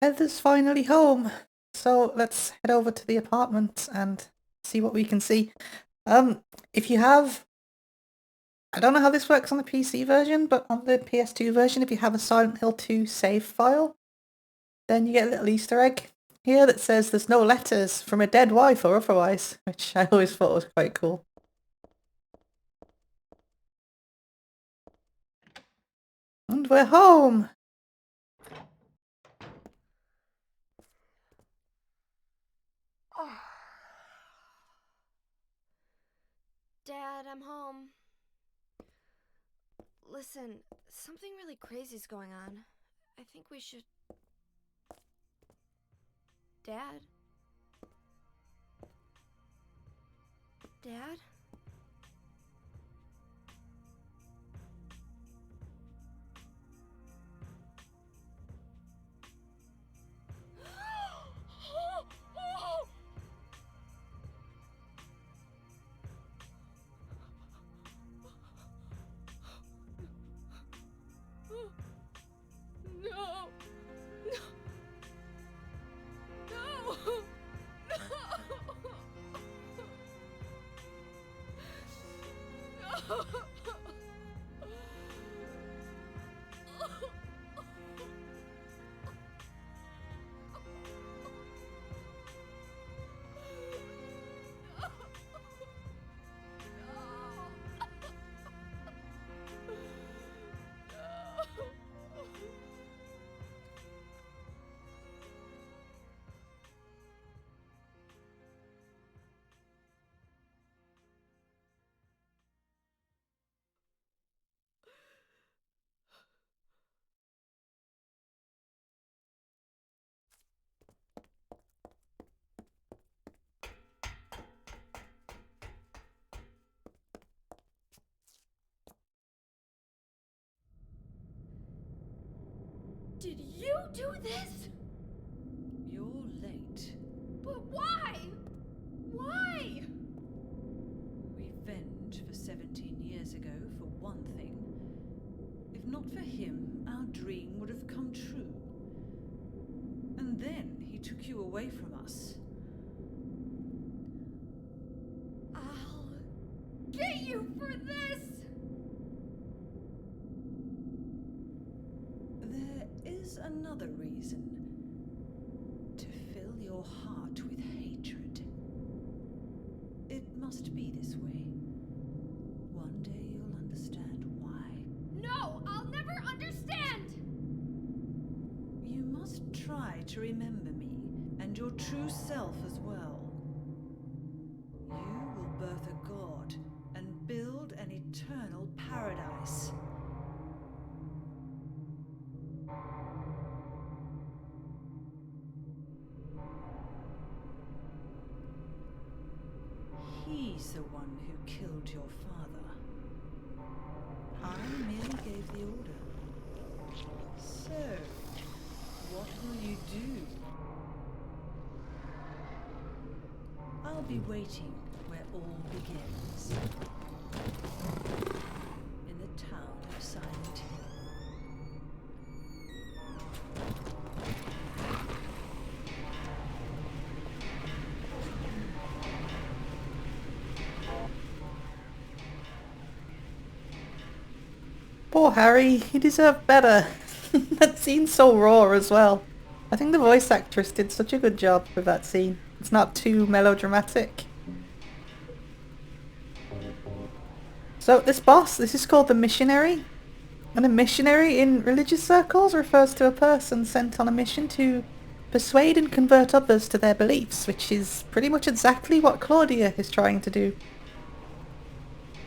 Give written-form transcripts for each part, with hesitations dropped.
Heather's finally home. So let's head over to the apartment and see what we can see. If you have, I don't know how this works on the PC version, but on the PS2 version, if you have a Silent Hill 2 save file, then you get a little Easter egg here that says there's no letters from a dead wife or otherwise, which I always thought was quite cool. And we're home! Dad, I'm home. Listen, something really crazy's going on. I think we should... Dad? Dad? No! No! No! No! Did you do this? You're late. But why? Why? Revenge for 17 years ago, for one thing. If not for him, our dream would have come true. And then he took you away from us. I'll get you for this! There is another reason. To fill your heart with hatred. It must be this way. One day you'll understand why. No, I'll never understand! You must try to remember me, and your true self as well. You will birth a god, and build an eternal paradise. He's the one who killed your father. I merely gave the order. So, what will you do? I'll be waiting where all begins. In the town of Silent Hill. Poor Harry, he deserved better. That scene's so raw as well. I think the voice actress did such a good job with that scene. It's not too melodramatic. So this boss, this is called the Missionary. And a missionary in religious circles refers to a person sent on a mission to persuade and convert others to their beliefs, which is pretty much exactly what Claudia is trying to do.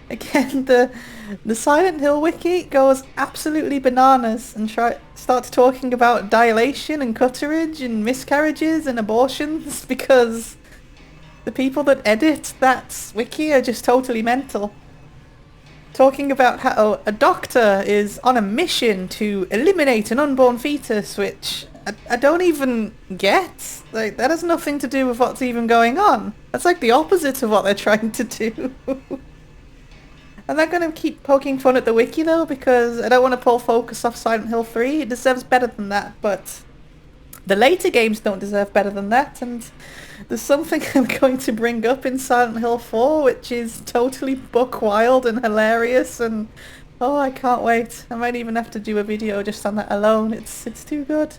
Again, the Silent Hill wiki goes absolutely bananas and starts talking about dilation and cutterage and miscarriages and abortions because the people that edit that wiki are just totally mental. Talking about how a doctor is on a mission to eliminate an unborn fetus, which I don't even get. Like, that has nothing to do with what's even going on. That's like the opposite of what they're trying to do. I'm not going to keep poking fun at the wiki though, because I don't want to pull focus off Silent Hill 3. It deserves better than that, but The later games don't deserve better than that, and there's something I'm going to bring up in Silent Hill 4 which is totally buck wild and hilarious, and oh, I can't wait. I might even have to do a video just on that alone. It's too good.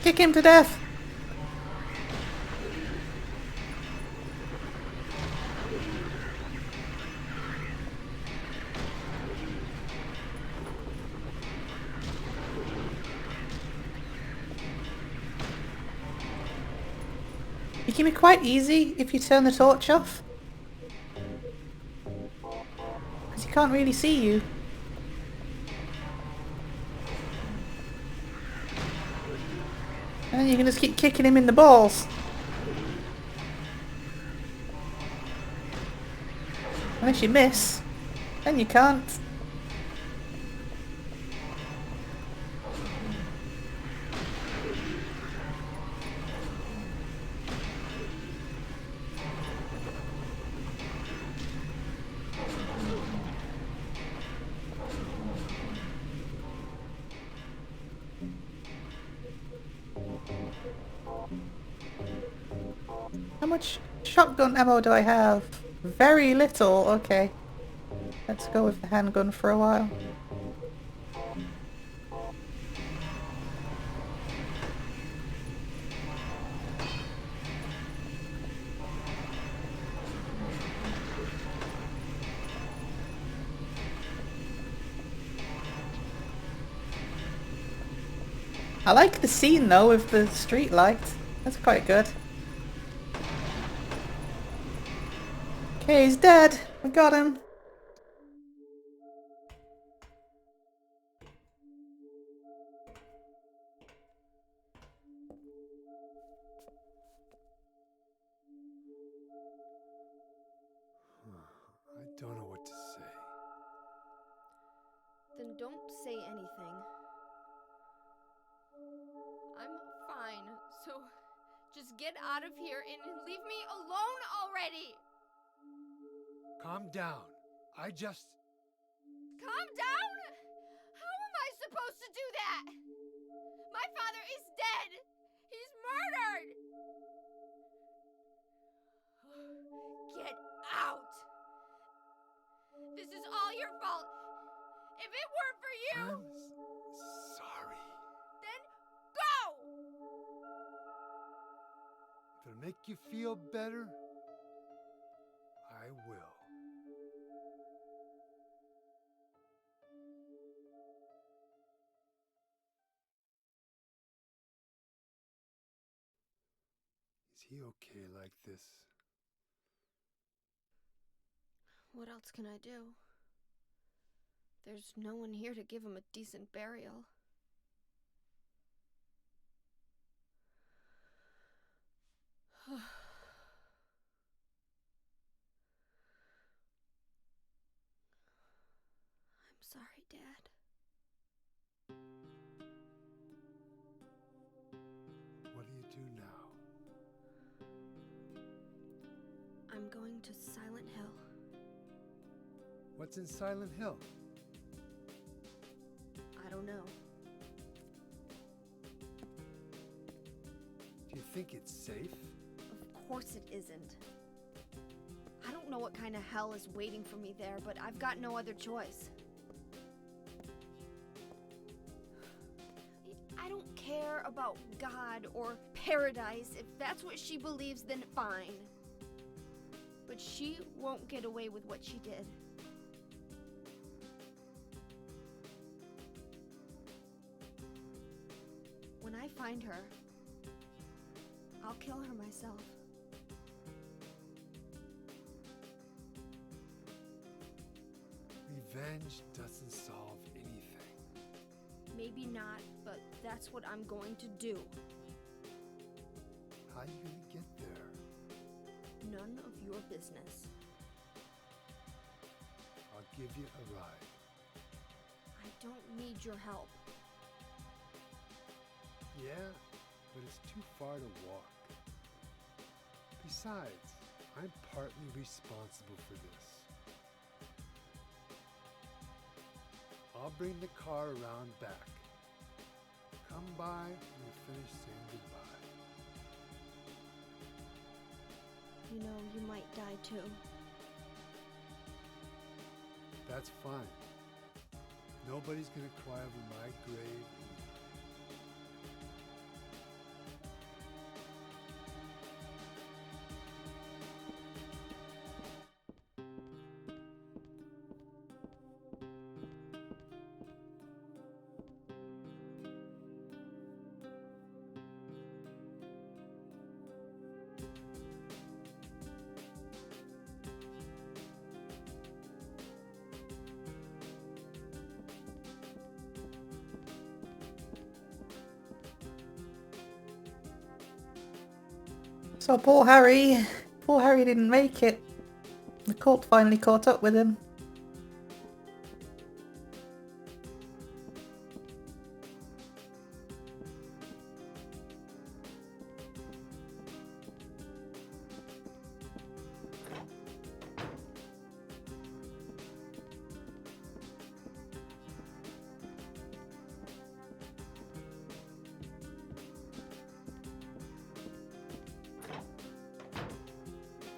Kick him to death! It can be quite easy if you turn the torch off, because he can't really see you. And then you can just keep kicking him in the balls. Unless you miss, then you can't. How much shotgun ammo do I have? Very little. Okay. Let's go with the handgun for a while. I like the scene though with the street light. That's quite good. Okay, he's dead. We got him. I don't know what to say. Then don't say anything. I'm fine, so just get out of here and leave me alone already! Calm down. I just... Calm down? How am I supposed to do that? My father is dead! He's murdered! Get out! This is all your fault! If it weren't for you, I'm sorry. then go! If it'll make you feel better, I will. Is he okay like this? What else can I do? There's no one here to give him a decent burial. I'm sorry, Dad. What do you do now? I'm going to Silent Hill. What's in Silent Hill? I don't know. Do you think it's safe? Of course it isn't. I don't know what kind of hell is waiting for me there, but I've got no other choice. I don't care about God or paradise. If that's what she believes, then fine. But she won't get away with what she did. When I find her, I'll kill her myself. Revenge doesn't solve anything. Maybe not, but that's what I'm going to do. How are you gonna get there? None of your business. I'll give you a ride. I don't need your help. Yeah, but it's too far to walk. Besides, I'm partly responsible for this. I'll bring the car around back. Come by when we finish saying goodbye. You know, you might die too. That's fine. Nobody's gonna cry over my grave. So poor Harry. Poor Harry didn't make it. The cult finally caught up with him.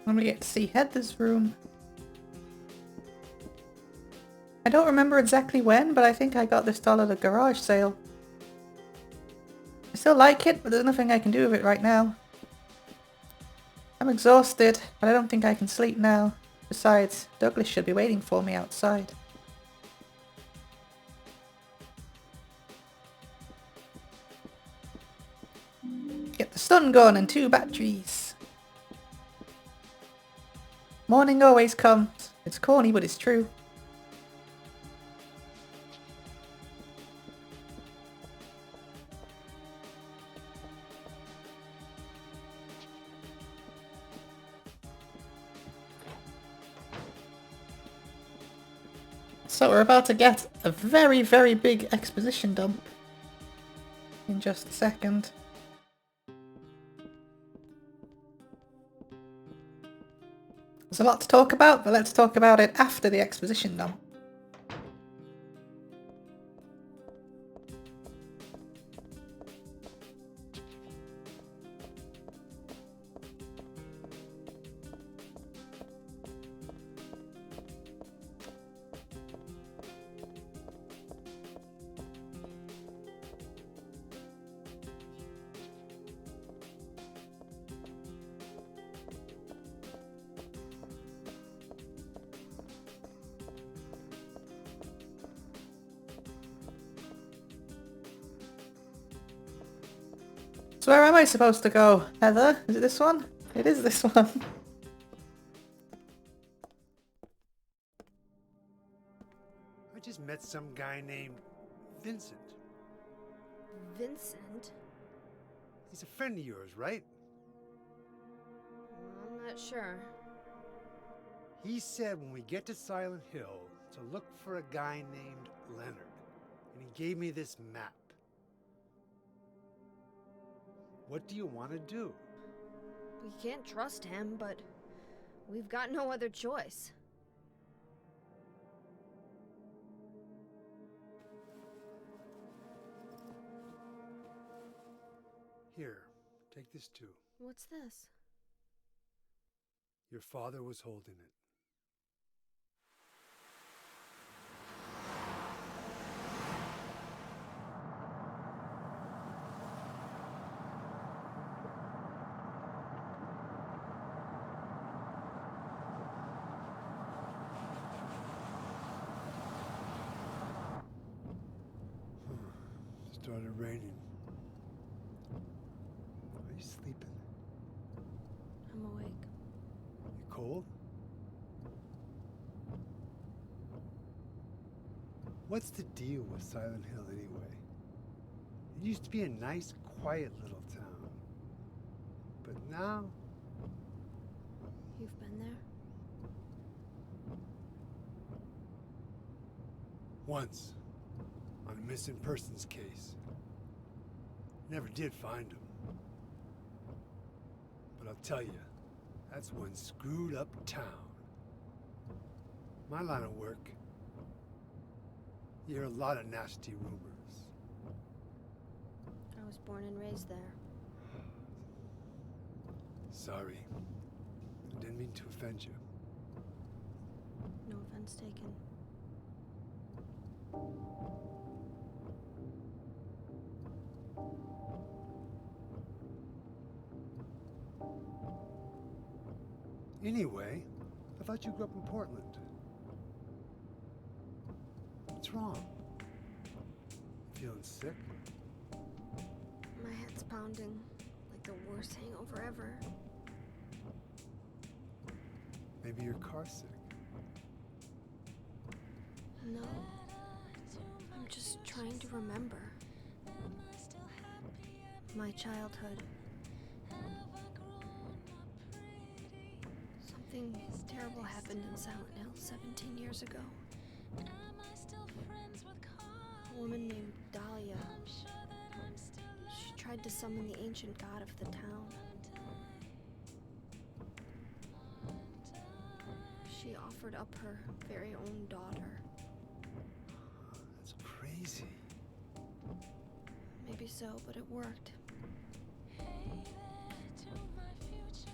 And we get to see Heather's room. I don't remember exactly when, but I think I got this doll at a garage sale. I still like it, but there's nothing I can do with it right now. I'm exhausted, but I don't think I can sleep now. Besides, Douglas should be waiting for me outside. Get the sun going and 2 batteries. Morning always comes. It's corny, but it's true. So we're about to get a very, very big exposition dump in just a second. There's a lot to talk about, but let's talk about it after the exposition dump. So where am I supposed to go, Heather? Is it this one? It is this one. I just met some guy named Vincent. Vincent? He's a friend of yours, right? I'm not sure. He said when we get to Silent Hill to look for a guy named Leonard. And he gave me this map. What do you want to do? We can't trust him, but we've got no other choice. Here, take this too. What's this? Your father was holding it. Started raining. Are you sleeping? I'm awake. You cold? What's the deal with Silent Hill anyway? It used to be a nice, quiet little town. But now... You've been there? Once. On a missing persons case. Never did find him. But I'll tell you, that's one screwed up town. My line of work, you hear a lot of nasty rumors. I was born and raised there. Sorry. I didn't mean to offend you. No offense taken. Anyway, I thought you grew up in Portland. What's wrong? Feeling sick? My head's pounding like the worst hangover ever. Maybe you're car sick. No. I'm just trying to remember. My childhood. Something terrible happened in Silent Hill 17 years ago. A woman named Dahlia. She tried to summon the ancient god of the town. She offered up her very own daughter. That's crazy. Maybe so, but it worked.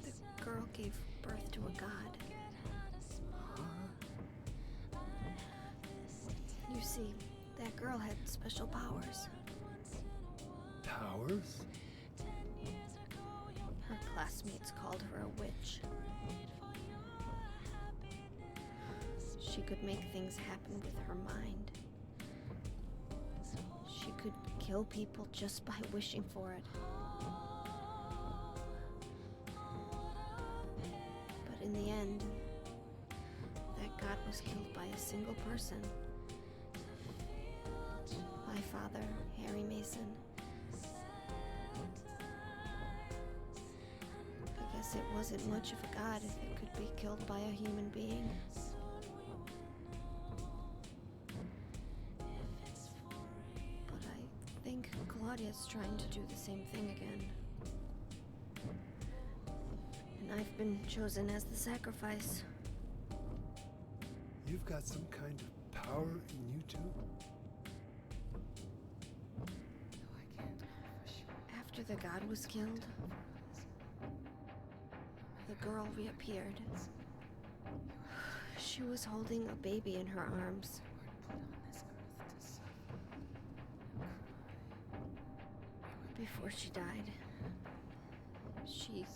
The girl gave birth to a god. You see, that girl had special powers. Powers? Her classmates called her a witch. She could make things happen with her mind. She could kill people just by wishing for it. But in the end, that god was killed by a single person. My father, Harry Mason. I guess it wasn't much of a god if it could be killed by a human being. But I think Claudia's trying to do the same thing again. And I've been chosen as the sacrifice. You've got some kind of power in you too? After the god was killed, the girl reappeared. She was holding a baby in her arms. Before she died, she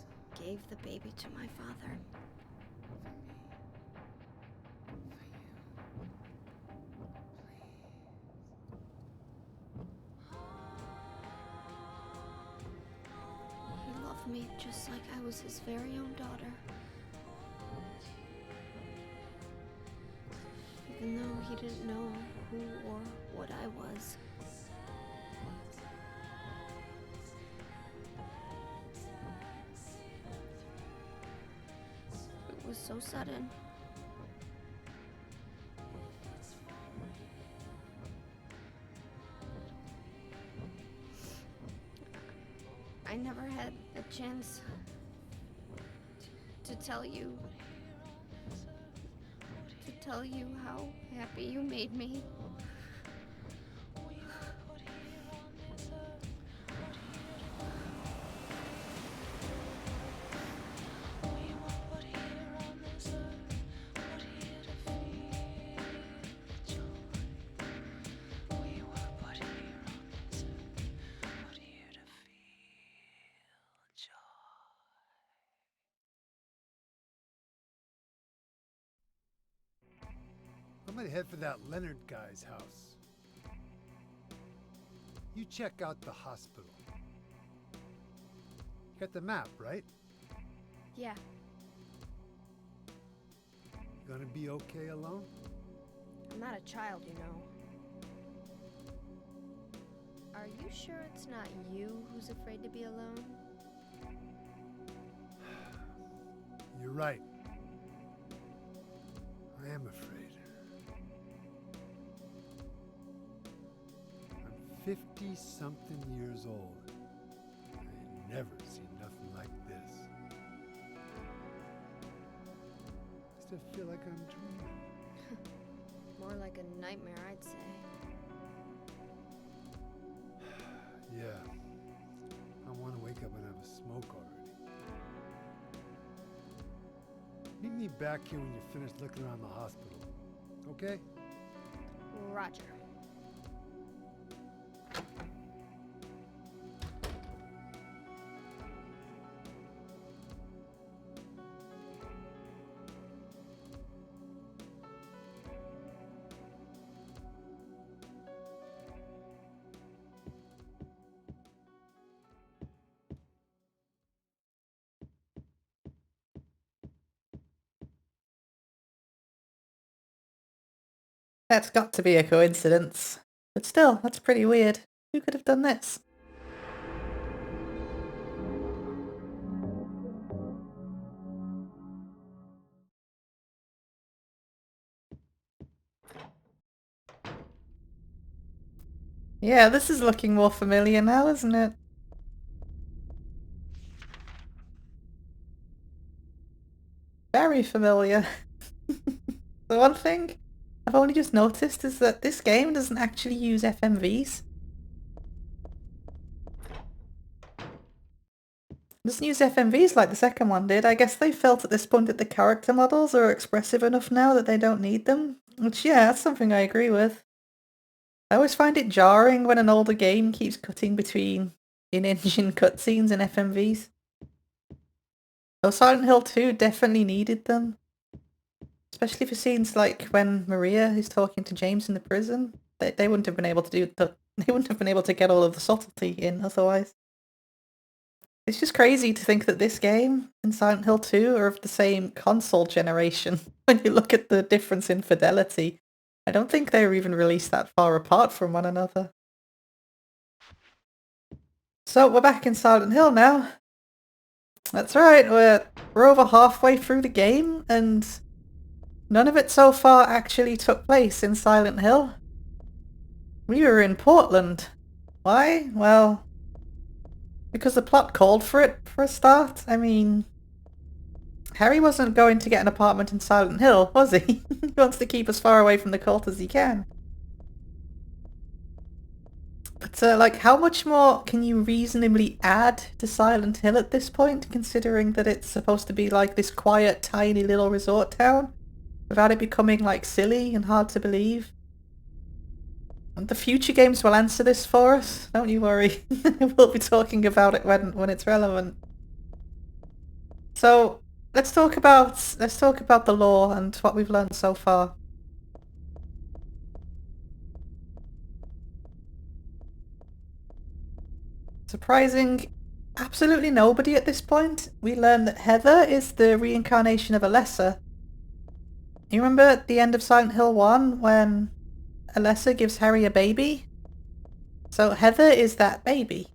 gave the baby to my father. He loved me just like I was his very own daughter. Even though he didn't know who or what I was. It was so sudden. I never had a chance to tell you how happy you made me. I'm gonna head for that Leonard guy's house. You check out the hospital. You got the map, right? Yeah, You gonna be okay alone? I'm not a child, you know. Are you sure it's not you who's afraid to be alone? You're right. I am afraid. I'm 50-something years old. never seen nothing like this. Still feel like I'm dreaming. More like a nightmare, I'd say. Yeah. I want to wake up and have a smoke already. Meet me back here when you're finished looking around the hospital. Okay? Roger. That's got to be a coincidence. But still, that's pretty weird. Who could have done this? Yeah, this is looking more familiar now, isn't it? Very familiar. The one thing I've only just noticed is that this game doesn't actually use FMVs. It doesn't use FMVs like the second one did. I guess they felt at this point that the character models are expressive enough now that they don't need them. Which, yeah, that's something I agree with. I always find it jarring when an older game keeps cutting between in-engine cutscenes and FMVs. So Silent Hill 2 definitely needed them. Especially for scenes like when Maria is talking to James in the prison. They wouldn't have been able to they wouldn't have been able to get all of the subtlety in otherwise. It's just crazy to think that this game and Silent Hill 2 are of the same console generation. When you look at the difference in fidelity, I don't think they were even released that far apart from one another. So we're back in Silent Hill now. That's right, we're over halfway through the game, and none of it so far actually took place in Silent Hill. We were in Portland. Why? Well, because the plot called for it, for a start. I mean, Harry wasn't going to get an apartment in Silent Hill, was he? He wants to keep as far away from the cult as he can. But, like, how much more can you reasonably add to Silent Hill at this point, considering that it's supposed to be, like, this quiet, tiny little resort town, without it becoming, like, silly and hard to believe? And the future games will answer this for us, don't you worry. We'll be talking about it when it's relevant. So, let's talk about the lore and what we've learned so far. Surprising absolutely nobody at this point. We learn that Heather is the reincarnation of Alessa. You remember at the end of Silent Hill 1 when Alessa gives Harry a baby? So Heather is that baby.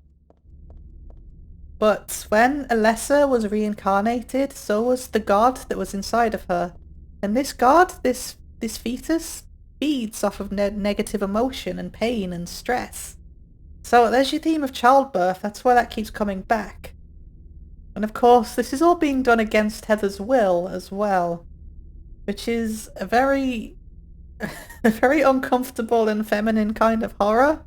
But when Alessa was reincarnated, so was the god that was inside of her. And this god, this fetus, feeds off of negative emotion and pain and stress. So there's your theme of childbirth, that's why that keeps coming back. And of course, this is all being done against Heather's will as well. Which is a very uncomfortable and feminine kind of horror.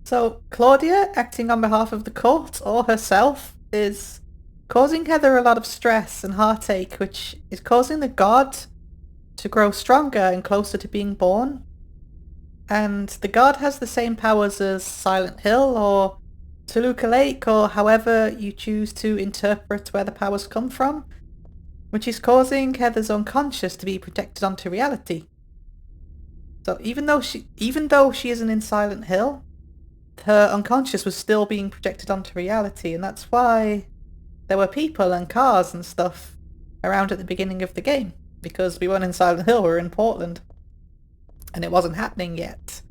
So Claudia, acting on behalf of the cult or herself, is causing Heather a lot of stress and heartache, which is causing the god to grow stronger and closer to being born. And the god has the same powers as Silent Hill or Toluca Lake, or however you choose to interpret where the powers come from, which is causing Heather's unconscious to be projected onto reality. So even though she isn't in Silent Hill, her unconscious was still being projected onto reality, and that's why there were people and cars and stuff around at the beginning of the game, because we weren't in Silent Hill, we were in Portland. And it wasn't happening yet.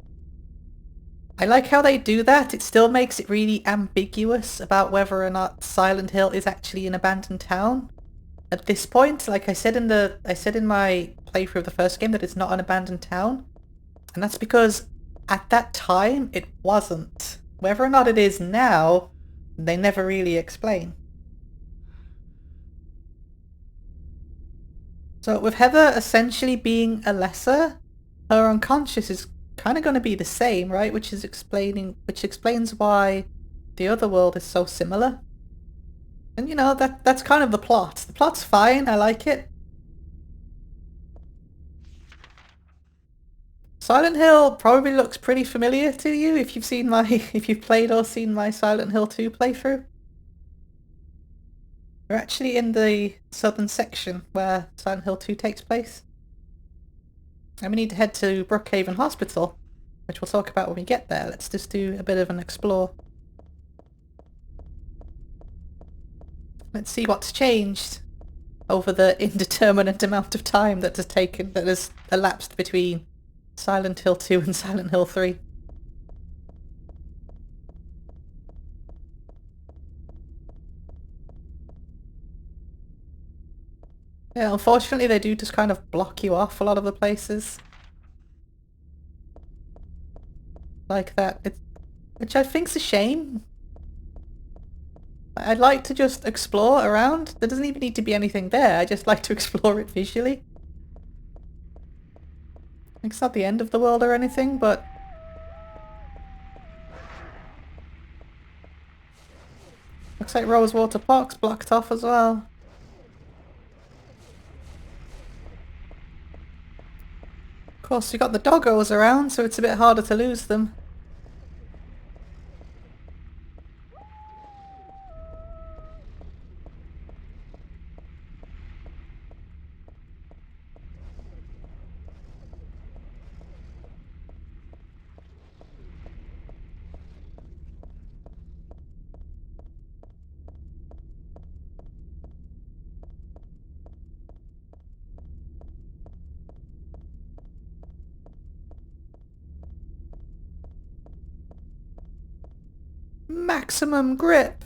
I like how they do that. It still makes it really ambiguous about whether or not Silent Hill is actually an abandoned town. At this point, like I said in my playthrough of the first game, that it's not an abandoned town. And that's because at that time it wasn't. Whether or not it is now, They never really explain. So with Heather essentially being a lesser, her unconscious is kind of going to be the same, right? Which explains why the other world is so similar. And you know, that's kind of the plot. The plot's fine, I like it. Silent Hill probably looks pretty familiar to you if you've played or seen my Silent Hill 2 playthrough. We're actually in the southern section where Silent Hill 2 takes place. And we need to head to Brookhaven Hospital, which we'll talk about when we get there. Let's just do a bit of an explore. Let's see what's changed over the indeterminate amount of time that has elapsed between Silent Hill 2 and Silent Hill 3. Yeah, unfortunately they do just kind of block you off a lot of the places. Like that, which I think's a shame. I'd like to just explore around. There doesn't even need to be anything there, I just like to explore it visually. It's not the end of the world or anything, but... Looks like Rosewater Park's blocked off as well. Of course, you got the doggos around, so it's a bit harder to lose them. Maximum grip!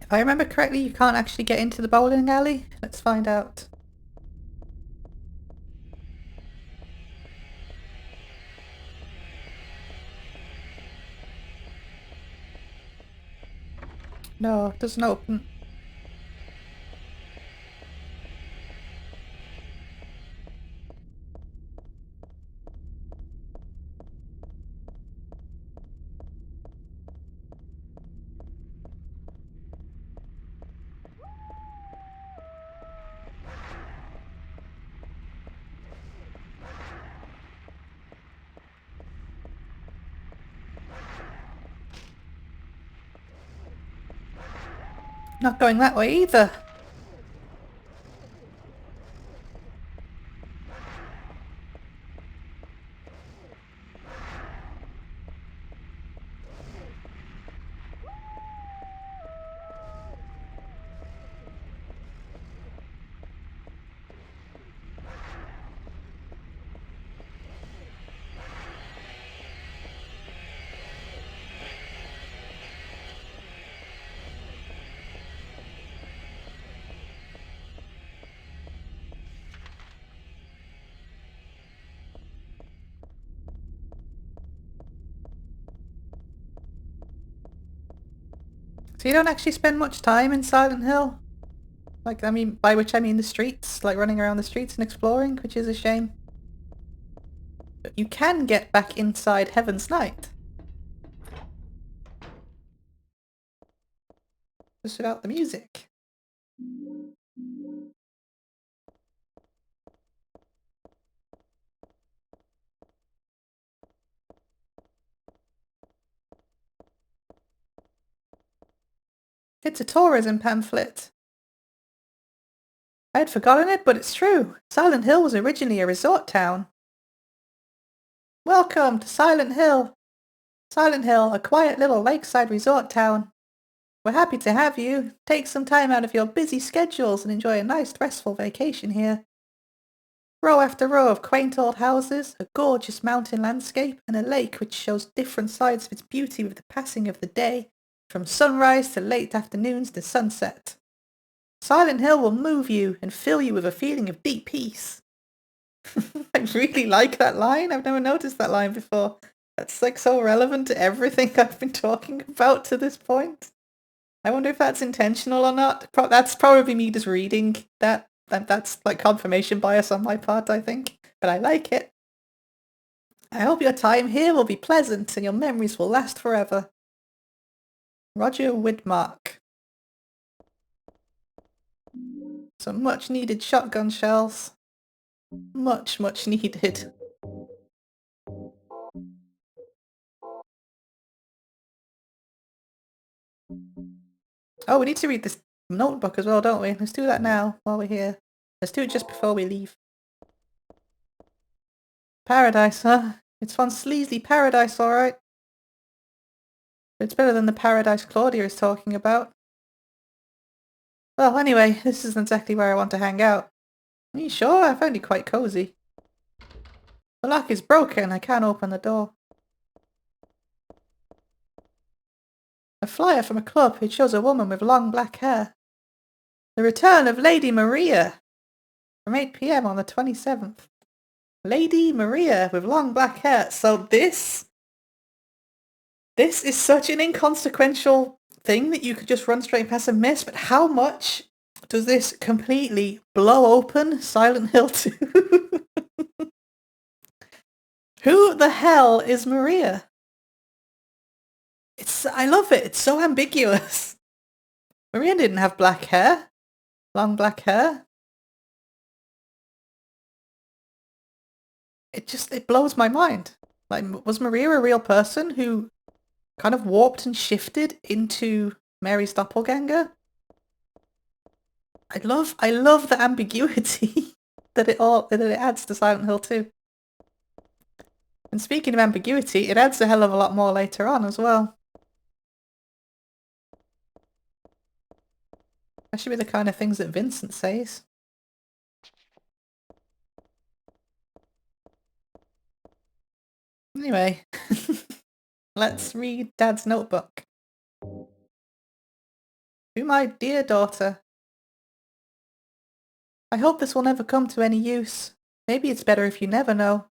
If I remember correctly, you can't actually get into the bowling alley. Let's find out. No, it doesn't open. Not going that way either. So you don't actually spend much time in Silent Hill? Like, I mean, by which I mean the streets, like running around the streets and exploring, which is a shame. But you can get back inside Heaven's Night. Just without the music. It's a tourism pamphlet. I had forgotten it, but it's true. Silent Hill was originally a resort town. Welcome to Silent Hill. Silent Hill, a quiet little lakeside resort town. We're happy to have you. Take some time out of your busy schedules and enjoy a nice restful vacation here. Row after row of quaint old houses, a gorgeous mountain landscape, and a lake which shows different sides of its beauty with the passing of the day, from sunrise to late afternoons to sunset. Silent Hill will move you and fill you with a feeling of deep peace. I really like that line. I've never noticed that line before. That's like so relevant to everything I've been talking about to this point. I wonder if that's intentional or not. That's probably me just reading that. That's like confirmation bias on my part, I think. But I like it. I hope your time here will be pleasant and your memories will last forever. Roger Widmark. Some much needed shotgun shells. Much needed. Oh, we need to read this notebook as well, don't we? Let's do that now while we're here. Let's do it just before we leave. Paradise, huh? It's one sleazy paradise, alright. It's better than the paradise Claudia is talking about. Well, anyway, this isn't exactly where I want to hang out. Are you sure? I found it quite cozy. The lock is broken. I can't open the door. A flyer from a club. It shows a woman with long black hair. The return of Lady Maria. From 8 p.m. on the 27th. Lady Maria with long black hair. So this is such an inconsequential thing that you could just run straight past and miss, but how much does this completely blow open Silent Hill 2? Who the hell is Maria? I love it. It's so ambiguous. Maria didn't have black hair. Long black hair. It blows my mind. Like, was Maria a real person who kind of warped and shifted into Mary's doppelganger? I love the ambiguity that it adds to Silent Hill 2. And speaking of ambiguity, it adds a hell of a lot more later on as well. That should be the kind of things that Vincent says. Anyway, let's read Dad's notebook. To my dear daughter, I hope this will never come to any use. Maybe it's better if you never know.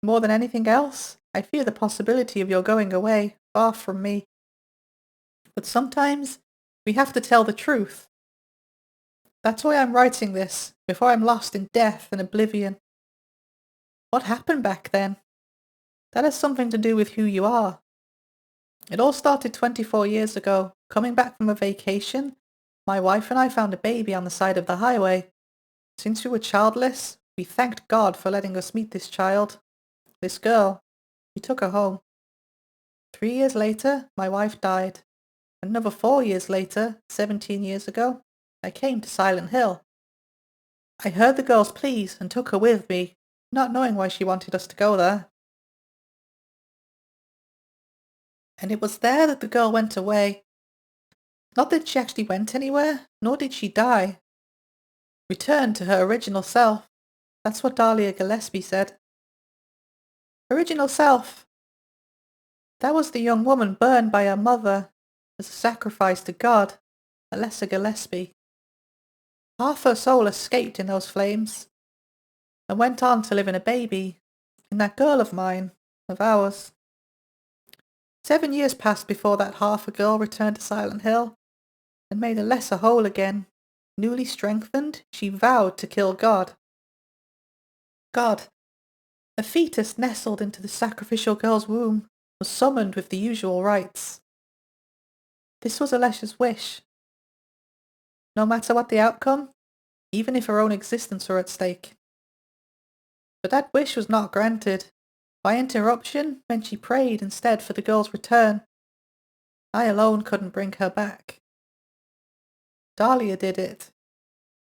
More than anything else, I fear the possibility of your going away, far from me. But sometimes we have to tell the truth. That's why I'm writing this, before I'm lost in death and oblivion. What happened back then? That has something to do with who you are. It all started 24 years ago. Coming back from a vacation, my wife and I found a baby on the side of the highway. Since we were childless, we thanked God for letting us meet this child. This girl. We took her home. 3 years later, my wife died. Another 4 years later, 17 years ago, I came to Silent Hill. I heard the girl's pleas and took her with me, not knowing why she wanted us to go there. And it was there that the girl went away. Not that she actually went anywhere, nor did she die. Returned to her original self. That's what Dahlia Gillespie said. Original self. That was the young woman burned by her mother as a sacrifice to God, Alessa Gillespie. Half her soul escaped in those flames and went on to live in a baby, in that girl of mine, of ours. 7 years passed before that half a girl returned to Silent Hill and made Alessa whole again. Newly strengthened, she vowed to kill God. God, a fetus nestled into the sacrificial girl's womb, was summoned with the usual rites. This was Alessa's wish. No matter what the outcome, even if her own existence were at stake. But that wish was not granted. My interruption meant she prayed instead for the girl's return. I alone couldn't bring her back. Dahlia did it.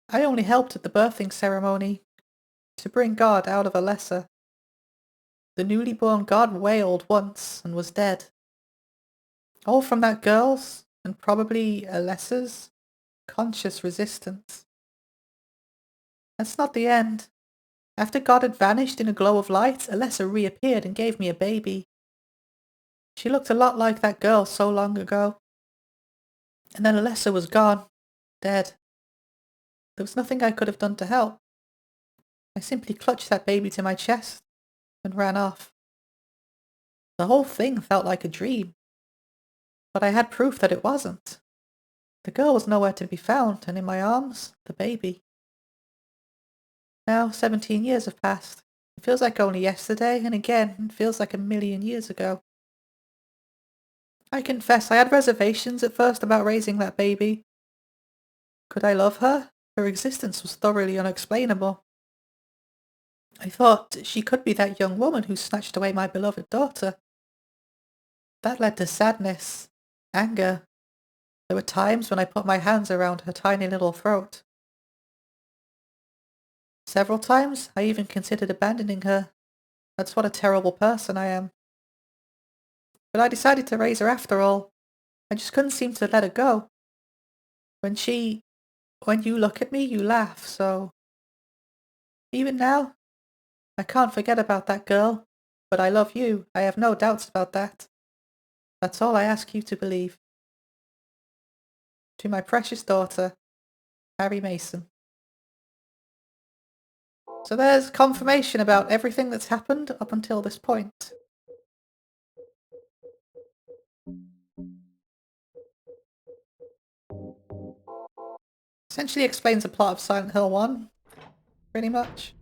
I only helped at the birthing ceremony, to bring God out of Alessa. the newly born god wailed once and was dead. All from that girl's, and probably Alessa's, conscious resistance. That's not the end. After God had vanished in a glow of light, Alessa reappeared and gave me a baby. She looked a lot like that girl so long ago. And then Alessa was gone, dead. There was nothing I could have done to help. I simply clutched that baby to my chest and ran off. The whole thing felt like a dream. But I had proof that it wasn't. The girl was nowhere to be found, and in my arms, the baby. Now 17 years have passed. It feels like only yesterday, and again, it feels like a million years ago. I confess I had reservations at first about raising that baby. Could I love her? Her existence was thoroughly unexplainable. I thought she could be that young woman who snatched away my beloved daughter. That led to sadness, anger. There were times when I put my hands around her tiny little throat. Several times I even considered abandoning her. That's what a terrible person I am. But I decided to raise her after all. I just couldn't seem to let her go. When you look at me, you laugh, so... Even now, I can't forget about that girl, but I love you. I have no doubts about that. That's all I ask you to believe. To my precious daughter, Harry Mason. So there's confirmation about everything that's happened up until this point. Essentially explains the plot of Silent Hill 1, pretty much.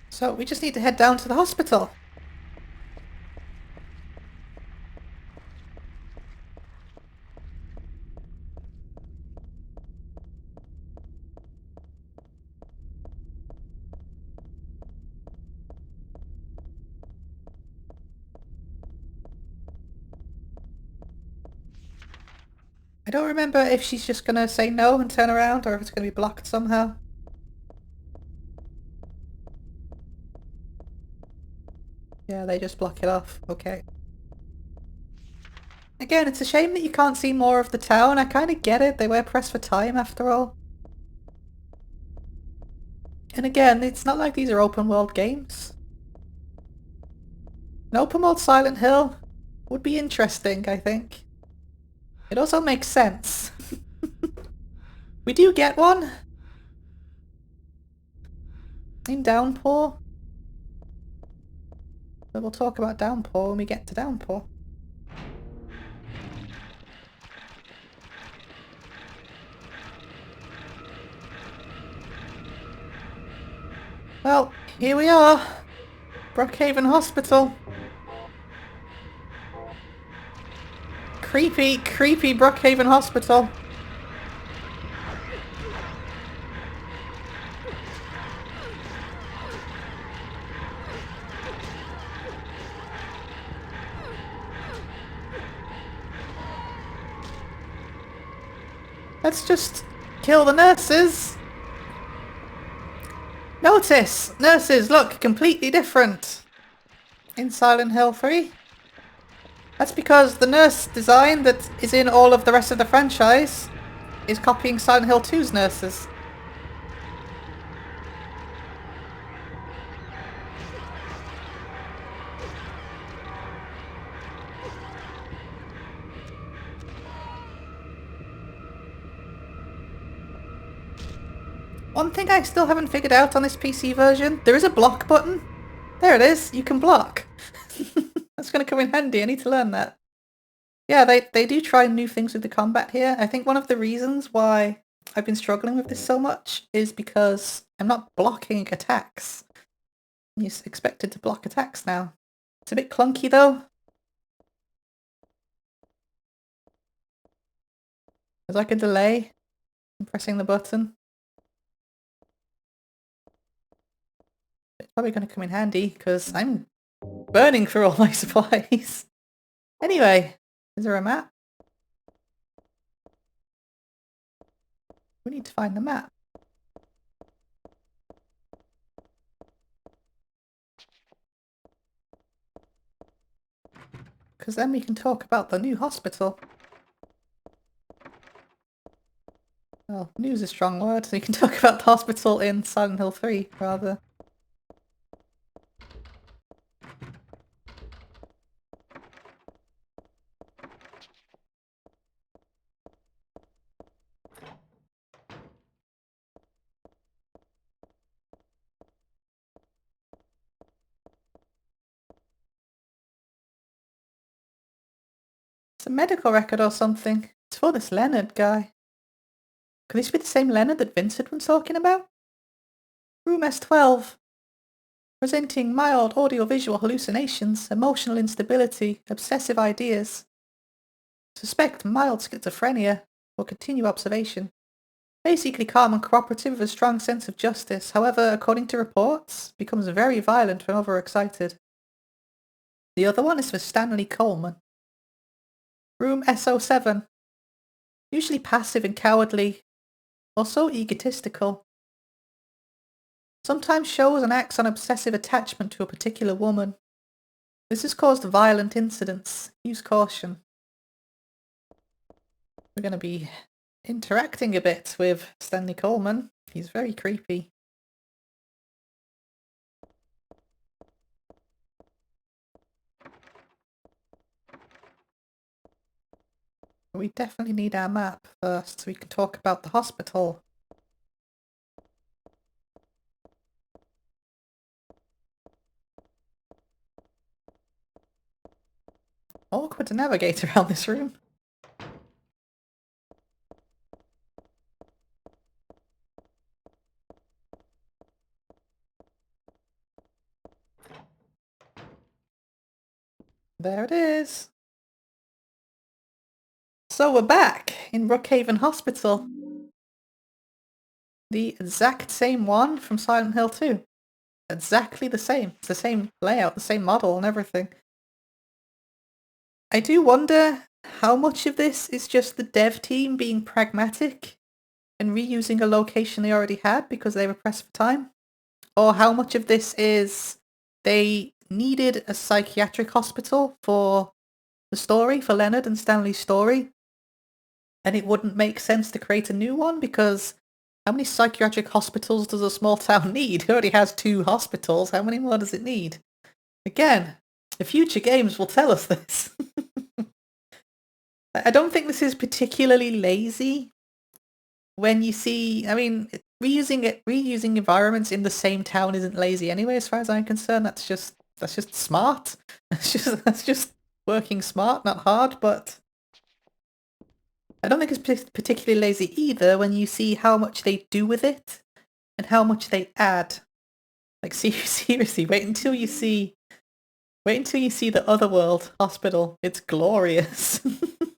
So we just need to head down to the hospital. I don't remember if she's just gonna say no and turn around, or if it's gonna be blocked somehow. Yeah, they just block it off. Okay. Again, it's a shame that you can't see more of the town. I kind of get it. They were pressed for time after all. And again, it's not like these are open world games. An open world Silent Hill would be interesting, I think. It also makes sense. We do get one in Downpour. But we'll talk about Downpour when we get to Downpour. Well, here we are. Brookhaven Hospital. Creepy, creepy Brookhaven Hospital. Let's just kill the nurses. Notice! Nurses look completely different in Silent Hill 3. That's because the nurse design that is in all of the rest of the franchise is copying Silent Hill 2's nurses. One thing I still haven't figured out on this PC version, there is a block button. There it is, you can block. That's going to come in handy, I need to learn that. Yeah, they do try new things with the combat here. I think one of the reasons why I've been struggling with this so much is because I'm not blocking attacks. You're expected to block attacks now. It's a bit clunky though. There's like a delay in pressing the button. It's probably going to come in handy because I'm burning through all my supplies. Anyway, Is there a map? We need to find the map. Because then we can talk about the new hospital. Well, new is a strong word, so we can talk about the hospital in Silent Hill 3, rather. It's a medical record or something. It's for this Leonard guy. Could this be the same Leonard that Vincent was talking about? Room S12. Presenting mild audiovisual hallucinations, emotional instability, obsessive ideas. Suspect mild schizophrenia. Will continue observation. Basically calm and cooperative with a strong sense of justice. However, according to reports, becomes very violent when overexcited. The other one is for Stanley Coleman. Room SO7. Usually passive and cowardly. Also egotistical. Sometimes shows and acts on obsessive attachment to a particular woman. This has caused violent incidents. Use caution. We're going to be interacting a bit with Stanley Coleman. He's very creepy. We definitely need our map first so we can talk about the hospital. Awkward to navigate around this room. There it is. So we're back in Brookhaven Hospital. The exact same one from Silent Hill 2. Exactly the same. It's the same layout, the same model and everything. I do wonder how much of this is just the dev team being pragmatic and reusing a location they already had because they were pressed for time. Or how much of this is they needed a psychiatric hospital for the story, for Leonard and Stanley's story. And it wouldn't make sense to create a new one because how many psychiatric hospitals does a small town need? It already has 2 hospitals. How many more does it need? Again, the future games will tell us this. I don't think this is particularly lazy when you see, I mean, reusing environments in the same town isn't lazy anyway, as far as I'm concerned. That's just smart. That's just working smart, not hard, but I don't think it's particularly lazy either when you see how much they do with it and how much they add. Like, seriously, wait until you see the Otherworld hospital. It's glorious.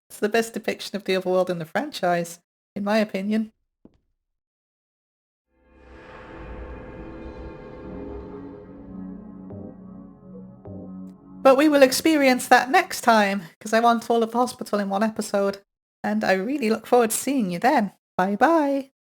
It's the best depiction of the Otherworld in the franchise, in my opinion. But we will experience that next time, because I want all of the hospital in one episode. And I really look forward to seeing you then. Bye bye!